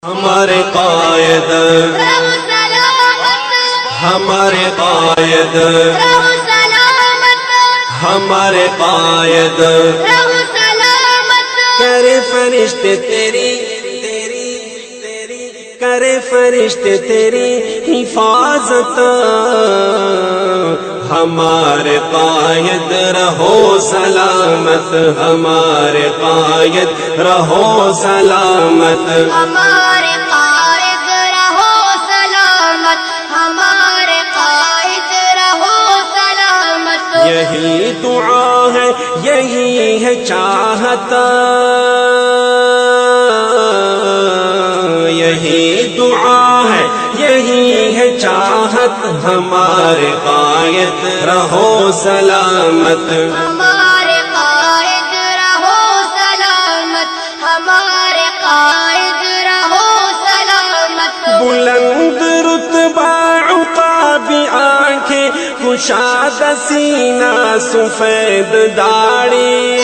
ہمارے قائد ہمارے قائد ہمارے قائد کرے فرشتے تیری کرے فرشتے تیری حفاظت ہمارے قائد رہو سلامت ہمارے قائد رہو سلامت ہمارے قائد رہو سلامت ہمارے قائد رہو سلامت یہی دعا ہے یہی ہے چاہت یہی دعا ہے یہی ہے چاہت ہمارے قائد رہو سلامت ہمارے قائد رہو سلامت ہمارے قائد رہو سلامت بلند رتبہ عقابی آنکھیں کشادہ سینہ سفید داڑھی